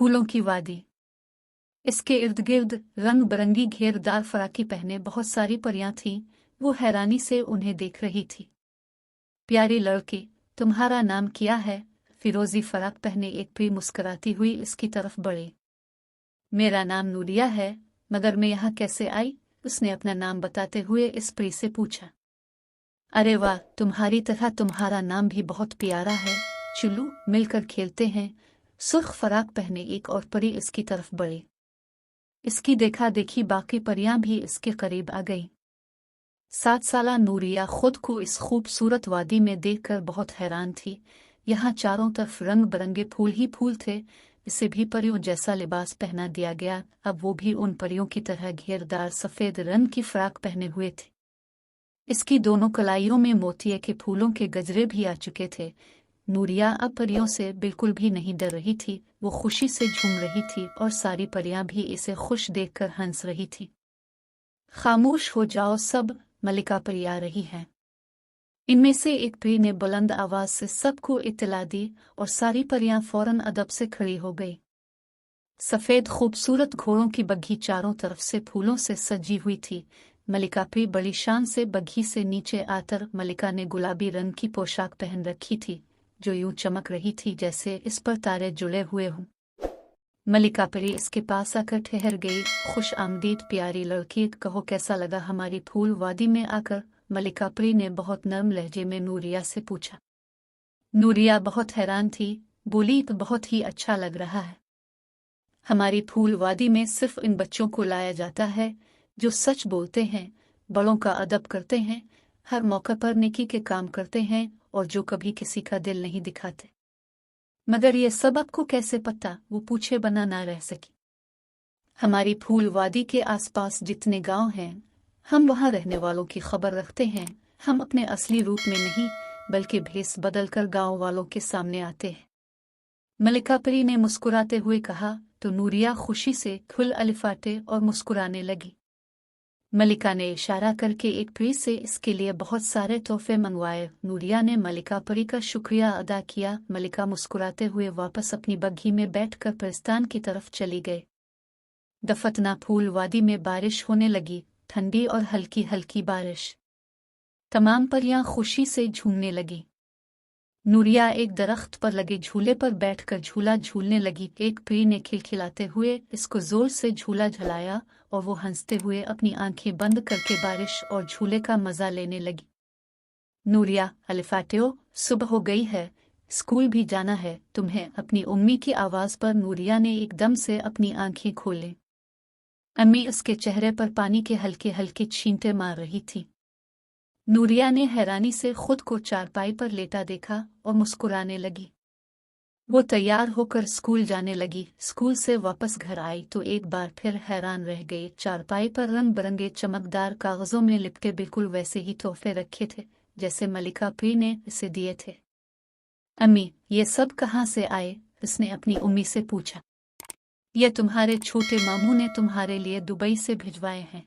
फूलों की वादी। इसके इर्द गिर्द रंग बिरंगी घेरदार फराकी पहने बहुत सारी परियां थीं। वो हैरानी से उन्हें देख रही थी। प्यारी लड़की, तुम्हारा नाम क्या है? फिरोजी फराक पहने एक परी मुस्कुराती हुई इसकी तरफ बढ़ी। मेरा नाम नूरिया है, मगर मैं यहाँ कैसे आई? उसने अपना नाम बताते हुए इस परी से पूछा। अरे वाह, तुम्हारी तरह तुम्हारा नाम भी बहुत प्यारा है। चलो मिलकर खेलते हैं। सुर्ख फराक पहने एक और परी इसकी तरफ बढ़ी। इसकी देखा देखी बाकी परियां भी इसके करीब आ गईं। 7 साला नूरिया खुद को इस खूबसूरत वादी में देखकर बहुत हैरान थी। यहाँ चारों तरफ रंग बिरंगे फूल ही फूल थे। इसे भी परियों जैसा लिबास पहना दिया गया। अब वो भी उन परियों की तरह घेरदार सफेद रंग की फ्राक पहने हुए थे। इसकी दोनों कलाइयों में मोतिये के फूलों के गजरे भी आ चुके थे। नूरिया अब परियों से बिल्कुल भी नहीं डर रही थी। वो खुशी से झूम रही थी और सारी परियां भी इसे खुश देखकर हंस रही थी। खामोश हो जाओ सब, मलिका परी आ रही है। इनमें से एक परी ने बुलंद आवाज से सबको इत्तला दी और सारी परियां फौरन अदब से खड़ी हो गई। सफेद खूबसूरत घोड़ों की बग्घी चारों तरफ से फूलों से सजी हुई थी। मलिका परी बड़ी शान से बग्घी से नीचे आकर मलिका ने गुलाबी रंग की पोशाक पहन रखी थी, जो यूं चमक रही थी जैसे इस पर तारे जुड़े हुए हों। मलिका परी इसके पास आकर ठहर गई। खुश आमदीद प्यारी लड़की, कहो कैसा लगा हमारी फूल वादी में आकर? मलिका परी ने बहुत नर्म लहजे में नूरिया से पूछा। नूरिया बहुत हैरान थी, बोली तो बहुत ही अच्छा लग रहा है। हमारी फूल वादी में सिर्फ इन बच्चों को लाया जाता है जो सच बोलते हैं, बड़ों का अदब करते हैं, हर मौके पर नेकी के काम करते हैं और जो कभी किसी का दिल नहीं दिखाते। मगर ये सब आपको कैसे पता? वो पूछे बना ना रह सकी। हमारी फूल वादी के आसपास जितने गांव हैं, हम वहां रहने वालों की खबर रखते हैं। हम अपने असली रूप में नहीं, बल्कि भेस बदलकर गांव वालों के सामने आते हैं। मलिका परी ने मुस्कुराते हुए कहा। तो नूरिया खुशी से खुल अलिफाटे और मुस्कुराने लगी। मलिका ने इशारा करके एक परी से इसके लिए बहुत सारे तोहफे मंगवाए। नूरिया ने मलिका परी का शुक्रिया अदा किया। मलिका मुस्कुराते हुए वापस अपनी बग्घी में बैठकर पिस्तान की तरफ चली गई। दफतना फूल वादी में बारिश होने लगी, ठंडी और हल्की हल्की बारिश। तमाम परियां खुशी से झूमने लगी। नूरिया एक दरख्त पर लगे झूले पर बैठकर झूला झूलने लगी। एक परी ने खिलखिलाते हुए इसको जोर से झूला झलाया और वो हंसते हुए अपनी आंखें बंद करके बारिश और झूले का मजा लेने लगी। नूरिया, अलिफाटेओ, सुबह हो गई है, स्कूल भी जाना है तुम्हें। अपनी उम्मी की आवाज पर नूरिया ने एकदम से अपनी आंखें खोले। अम्मी उसके चेहरे पर पानी के हल्के हल्के छींटे मार रही थी। नूरिया ने हैरानी से खुद को चारपाई पर लेटा देखा और मुस्कुराने लगी। वो तैयार होकर स्कूल जाने लगी। स्कूल से वापस घर आई तो एक बार फिर हैरान रह गई। चारपाई पर रंग बिरंगे चमकदार कागजों में लिपटे बिल्कुल वैसे ही तोहफे रखे थे जैसे मलिका परी ने इसे दिए थे। अम्मी, ये सब कहाँ से आए? उसने अपनी उम्मी से पूछा। ये तुम्हारे छोटे मामू ने तुम्हारे लिए दुबई से भिजवाए हैं।